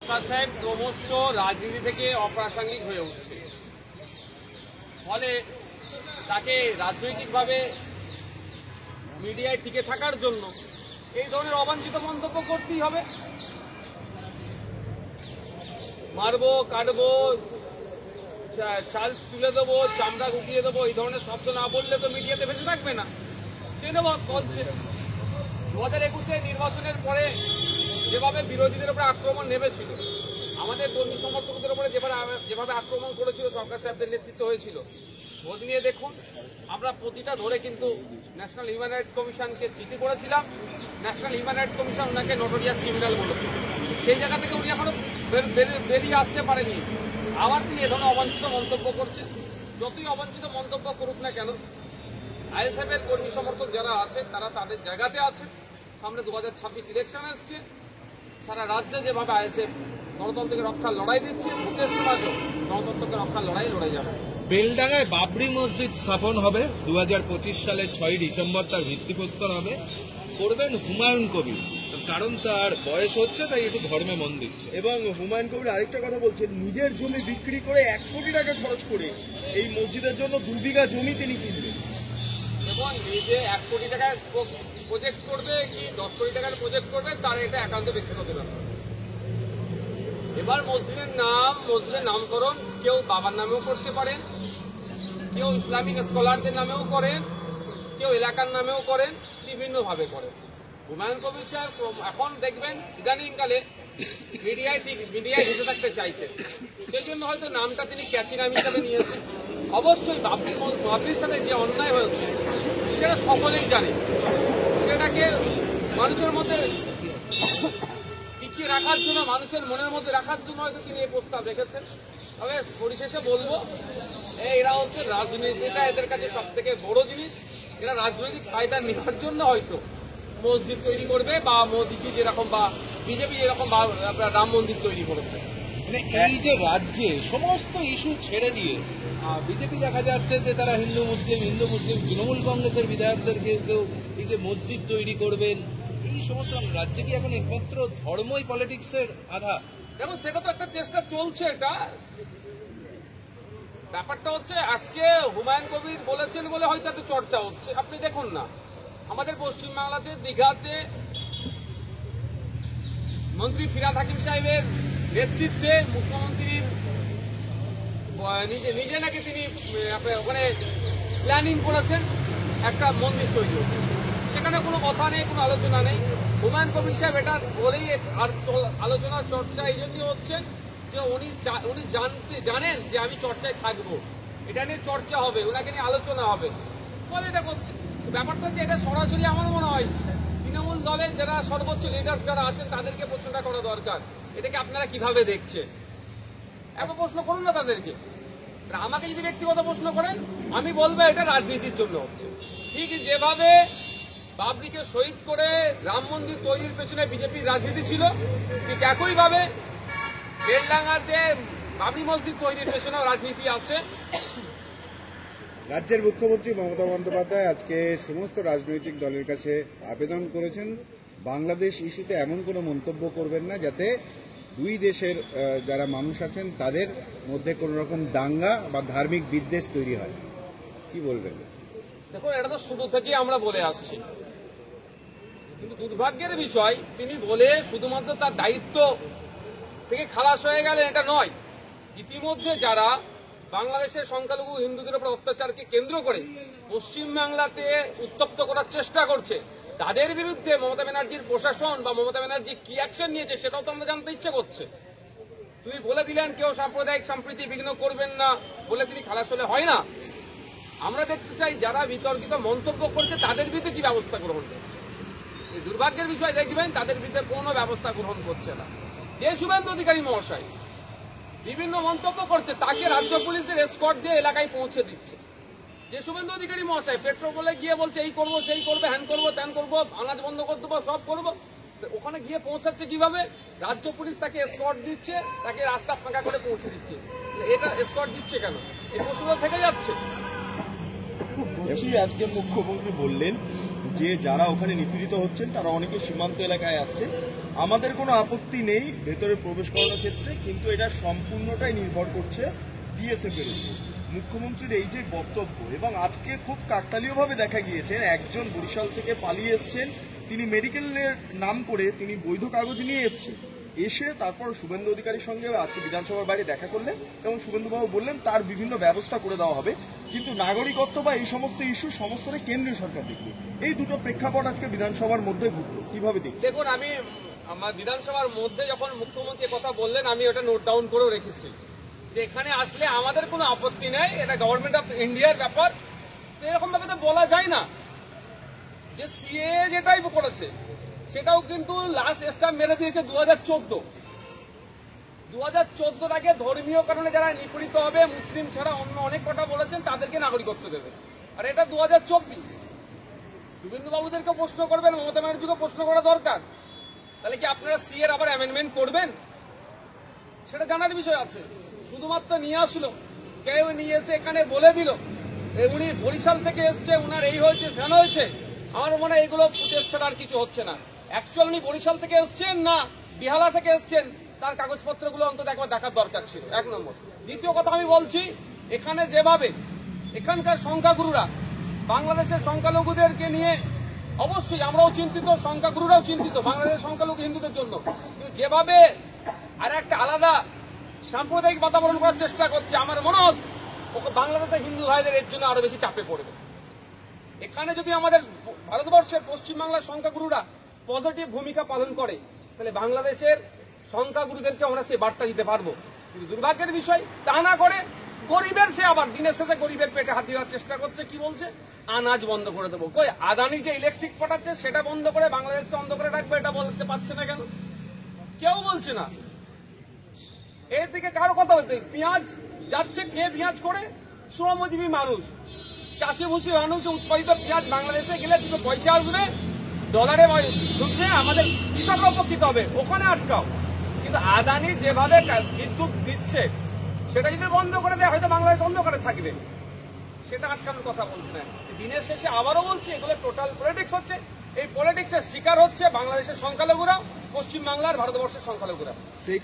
সরকার সাহেব ক্রমশ রাজনীতি থেকে অপ্রাসঙ্গিক হয়ে উঠছে, ফলে তাকে রাজনৈতিকভাবে মিডিয়ায় টিকে থাকার জন্য এই ধরনের অবাঞ্ছিত মন্তব্য করতেই হবে। মারবো, কাটবো, চাল তুলে দেবো, চামড়া গুটিয়ে দেবো, এই ধরনের শব্দ না বললে তো মিডিয়াতে ভেসে থাকবে না। সেটা বলছে 2021-এ নির্বাচনের পরে যেভাবে বিরোধীদের উপরে আক্রমণ নেমেছিল, আমাদের কর্মী সমর্থকদের উপরে যেভাবে আক্রমণ করেছিল সরকার সাহেবদের নেতৃত্ব হয়েছিল, খোঁজ নিয়ে দেখুন। আমরা প্রতিটা ধরে কিন্তু ন্যাশনাল হিউম্যান রাইটস কমিশনকে চিঠি করেছিলাম। ন্যাশনাল হিউম্যান রাইটস কমিশন ওনাকে নটোরিয়াস ক্রিমিনাল বলেছিল। সেই জায়গা থেকে উনি এখনো বেরিয়ে আসতে পারেনি। আবার তিনি এ ধরনের অবাঞ্ছিত মন্তব্য করছেন। যতই অবাঞ্ছিত মন্তব্য করুক না কেন, আইএসএফ এর কর্মী সমর্থক যারা আছেন তারা তাদের জায়গাতে আছেন। সামনে 2026 ইলেকশন আসছে। সারা রাজ্যে যেভাবে আইএসএফ গণতন্ত্রকে রক্ষার লড়াই দিচ্ছে, ভোটের সমাজও গণতন্ত্রকে রক্ষার লড়াই যাবে। বেলডাঙ্গায় বাবরি মসজিদ স্থাপন হবে 2025 সালের 6 ডিসেম্বর তার ভিত্তিপ্রস্তর হবে। করবেন হুমায়ুন কবির, কারণ তার বয়স হচ্ছে, তাই একটু ধর্মে মন দিচ্ছে। এবং হুমায়ুন কবির আরেকটা কথা বলছেন, নিজের জমি বিক্রি করে 1 কোটি টাকা খরচ করে এই মসজিদের জন্য 2 বিঘা জমি তিনি কিনবেন। এবং নিজে 1 কোটি টাকার প্রজেক্ট করবে কি 10 কোটি টাকার প্রজেক্ট করবে, তার এটা একান্ত ব্যক্তিগত ব্যাপার। এবার মসজিদের নামকরণ কেউ বাবার নামেও করতে পারেন, কেউ ইসলামিক স্কলারদের নামেও করেন, কেউ এলাকার নামেও করেন, বিভিন্নভাবে করেন। হুমায়ুন কবির সাহেব এখন দেখবেন ইদানিংকালে মিডিয়ায় ভেসে থাকতে চাইছেন, সেই জন্য হয়তো নামটা তিনি ক্যাচি নাম হিসাবে নিয়েছেন। অবশ্যই বাবরির সাথে যে অন্যায় হয়েছে সেটা সকলেই জানে। সেটাকে মানুষের মধ্যে টিকিয়ে রাখার জন্য, মানুষের মনের মধ্যে রাখার জন্য হয়তো তিনি এই প্রস্তাব রেখেছেন। তবে পরিশেষে বলবো, এরা হচ্ছে রাজনীতিটা এদের কাছে সব থেকে বড় জিনিস। এরা রাজনৈতিক ফায়দা নেওয়ার জন্য হয়তো মসজিদ তৈরি করবে, বা মোদীজি যেরকম বা বিজেপি যেরকম রাম মন্দির তৈরি করেছে। মানে এই যে রাজ্যে সমস্ত ইস্যু ছেড়ে দিয়ে বিজেপি দেখা যাচ্ছে যে তারা হিন্দু মুসলিম তৃণমূল কংগ্রেসের বিধায়কদেরকে কেউ এই যে মসজিদ তৈরি করবেন, এই সমস্ত রাজ্যে কি এখন একমাত্র ধর্মই পলিটিক্সের আধার? দেখুন, সেটা তো একটা চেষ্টা চলছে। এটা ব্যাপারটা হচ্ছে, আজকে হুমায়ুন কবির বলেছেন বলে হয়তো এত চর্চা হচ্ছে। আপনি দেখুন না, আমাদের পশ্চিমবাংলাতে দীঘাতে মন্ত্রী ফিরহাদ হাকিম সাহেবের নেতৃত্বে মুখ্যমন্ত্রীর নিজে নাকি তিনি ওখানে প্ল্যানিং করেছেন একটা মন্দির তৈরি হতে। সেখানে কোনো কথা নেই, কোনো আলোচনা নেই। হুমায়ুন কবির সাহেব এটা বলেই আর আলোচনা চর্চা এই জন্যই হচ্ছেন যে উনি জানেন যে আমি চর্চায় থাকবো, এটা নিয়ে চর্চা হবে, ওনাকে নিয়ে আলোচনা হবে, ফলে এটা করছে। ব্যাপারটা হচ্ছে, এটা সরাসরি আমার মনে হয় তৃণমূল দলের যারা সর্বোচ্চ লিডার যারা আছেন তাদেরকে প্রশ্নটা করা দরকার, এটাকে আপনারা কিভাবে দেখছেন। এত প্রশ্ন করুন না তাদেরকে। আমাকে যদি ব্যক্তিগত প্রশ্ন করেন, আমি বলবো এটা রাজনীতির জন্য হচ্ছে। ঠিক যেভাবে বাবরিকে শহীদ করে রাম মন্দির তৈরির পেছনে বিজেপির রাজনীতি ছিল, ঠিক একইভাবে বেলডাঙ্গাতে বাবরি মসজিদ তৈরির পেছনেও রাজনীতি আছে। রাজ্যের মুখ্যমন্ত্রী মমতা বন্দ্যোপাধ্যায় আজকে সমস্ত রাজনৈতিক দলের কাছে আবেদন করেছেন, বাংলাদেশ ইস্যুতে এমন কোনো মন্তব্য করবেন না যাতে দুই দেশের যারা মানুষ আছেন তাদের মধ্যে কোনো রকম দাঙ্গা বা ধার্মিক বিদ্বেষ তৈরি হয়। কি বলবেন? দেখুন, এটা তো শুরু থেকেই আমরা বলে আসছি, কিন্তু দুর্ভাগ্যের বিষয় তিনি বলে শুধুমাত্র তার দায়িত্ব থেকে খালাস হয়ে গেলেন এটা নয়। ইতিমধ্যে যারা বাংলাদেশের সংখ্যালঘু হিন্দুদের উপর অত্যাচারকে কেন্দ্র করে পশ্চিমবাংলাতে উত্তপ্ত করার চেষ্টা করছে, তাদের বিরুদ্ধে মমতা ব্যানার্জির প্রশাসন বা মমতা ব্যানার্জি কি অ্যাকশন নিয়েছে সেটাও তো আমরা জানতে ইচ্ছে করছে। তিনি বলে দিলেন কেউ সাম্প্রদায়িক সম্প্রীতি বিঘ্ন করবেন না বলে তিনি খালাস হলে হয় না। আমরা দেখতে চাই যারা বিতর্কিত মন্তব্য করছে তাদের বিরুদ্ধে কি ব্যবস্থা গ্রহণ করছে। এই দুর্ভাগ্যের বিষয় দেখবেন, তাদের বিরুদ্ধে কোনো ব্যবস্থা গ্রহণ করছে না। যে শুভেন্দু অধিকারী মহাশয় বিভিন্ন মন্তব্য করছে, তাকে রাজ্য পুলিশের এসকর্ট দিয়ে এলাকায় পৌঁছে দিচ্ছে। যে শুভেন্দু অধিকারী মহাশয় পেট্রোপোলে গিয়ে বলছে এই করবো সেই করবো, হ্যান করবো ত্যান করবো, আনাজ বন্ধ করে দেবো, সব করবো, ওখানে গিয়ে পৌঁছাচ্ছে কিভাবে? রাজ্য পুলিশ তাকে এসকর্ট দিচ্ছে, তাকে রাস্তা ফাঁকা করে পৌঁছে দিচ্ছে। এটা এসকর্ট দিচ্ছে কেন? এই প্রশ্ন থেকে যাচ্ছে। আজকে মুখ্যমন্ত্রী বললেন যে যারা ওখানে নিপীড়িত হচ্ছেন তারা অনেকে সীমান্ত এলাকায় আসছে। আমাদের কোনো আপত্তি নেই ভেতরে প্রবেশ করানোর ক্ষেত্রে, কিন্তু এটা সম্পূর্ণটাই নির্ভর করছে বিএসএফ এর উপর। মুখ্যমন্ত্রীর এই যে বক্তব্য, এবং আজকে খুব কাকতালীয়ভাবে দেখা গিয়েছে একজন বরিশাল থেকে পালিয়ে এসছেন, তিনি মেডিকেলের নাম করে তিনি বৈধ কাগজ নিয়ে এসছেন, এসে তারপর শুভেন্দু অধিকারীর সঙ্গে আজকে বিধানসভার বাইরে দেখা করলেন এবং শুভেন্দুবাবু বললেন তার বিভিন্ন ব্যবস্থা করে দেওয়া হবে, কিন্তু নাগরিকত্ব বা এই সমস্ত ইস্যু সমস্তটাই কেন্দ্রীয় সরকার দেখবে। এই দুটো প্রেক্ষাপট আজকে বিধানসভার মধ্যে ঘটলো, কিভাবে দেখছেন? দেখুন, আমি আমার বিধানসভার মধ্যে যখন মুখ্যমন্ত্রী কথা বললেন আমি ওটা নোট ডাউন করেও রেখেছি যে এখানে আসলে আমাদের কোনো আপত্তি নেই, এটা গভর্নমেন্ট অফ ইন্ডিয়ার ব্যাপার। এরকম ভাবে তো বলা যায় না যে সিএ যেটাই করেছে সেটাও কিন্তু লাস্ট স্টাম্প মেরে দিয়েছে 2014 আগে ধর্মীয় কারণে যারা নিপীড়িত হবে, মুসলিম ছাড়া অন্য অনেক কথা বলেছেন, তাদেরকে নাগরিকত্ব দেবে। আর এটা 2024। শুভেন্দু বাবুদেরকে প্রশ্ন করবেন, মমতা ব্যানার্জিকে প্রশ্ন করা দরকার। তাহলে কি আপনারা সিএর আবার অ্যামেন্ডমেন্ট করবেন? সেটা জানার বিষয় আছে। শুধুমাত্র নিয়ে আসলো, কেউ নিয়ে এসে এখানে বলে দিল উনি বরিশাল থেকে এসছে, উনার এই হয়েছে সেন হয়েছে। আমার মনে হয় এগুলো ফুটেজ ছাড়া আর কিছু হচ্ছে না। অ্যাকচুয়াল উনি বরিশাল থেকে এসছেন না বিহালা থেকে এসছেন, তার কাগজপত্রগুলো অন্তত একবার দেখার দরকার ছিল, 1 নম্বর। দ্বিতীয় কথা আমি বলছি, এখানে যেভাবে এখানকার সংখ্যাগুরুরা বাংলাদেশের সংখ্যালঘুদেরকে নিয়ে, অবশ্যই আমরাও চিন্তিত, সংখ্যাগুরুরাও চিন্তিত বাংলাদেশের সংখ্যালঘু হিন্দুদের জন্য, কিন্তু যেভাবে আর একটা আলাদা সাম্প্রদায়িক বাতাবরণ করার চেষ্টা করছে, আমার মনে হয় বাংলাদেশের হিন্দু ভাইদের এর জন্য আরো বেশি চাপে পড়বে। এখানে যদি আমাদের ভারতবর্ষের পশ্চিমবাংলার সংখ্যাগুরুরা পজিটিভ ভূমিকা পালন করে, তাহলে বাংলাদেশের সংখ্যাগুরুদেরকে আমরা সেই বার্তা দিতে পারবো। কিন্তু দুর্ভাগ্যের বিষয় তা না করে গরিবের সে আবার দিনের শেষে গরিবের পেটে হাত দেওয়ার চেষ্টা করছে। কি বলছে? আনাজ বন্ধ করে দেবো। কই আদানি যে ইলেকট্রিক পাঠাচ্ছে সেটা বন্ধ করে বাংলাদেশকে অন্ধ করে রাখবে, এটা বলতে পারছে না কেন? কেউ বলছে না। এর দিকে কারো কথা বলতে, পেঁয়াজ যাচ্ছে, কে পেঁয়াজ করে? শ্রমজীবী মানুষ, চাষি ভুষি মানুষ উৎপাদিত পেঁয়াজ বাংলাদেশে গেলে 2 পয়সা আসবে, ডলারে ঢুকবে, আমাদের কৃষকরা উপকৃত হবে, ওখানে আটকাও। কিন্তু আদানি যেভাবে বিদ্যুৎ দিচ্ছে সেটা যদি বন্ধ করে দেয়, হয়তো বাংলাদেশ অন্ধকারে থাকবে, সেটা আটকানোর কথা বলছে না। দিনের শেষে আবারও বলছি, এগুলো টোটাল পলিটিক্স হচ্ছে। এই পলিটিক্সের শিকার হচ্ছে বাংলাদেশের সংখ্যালঘুরা, পশ্চিমবাংলার ভারতবর্ষের সংখ্যালঘুরা। শেখ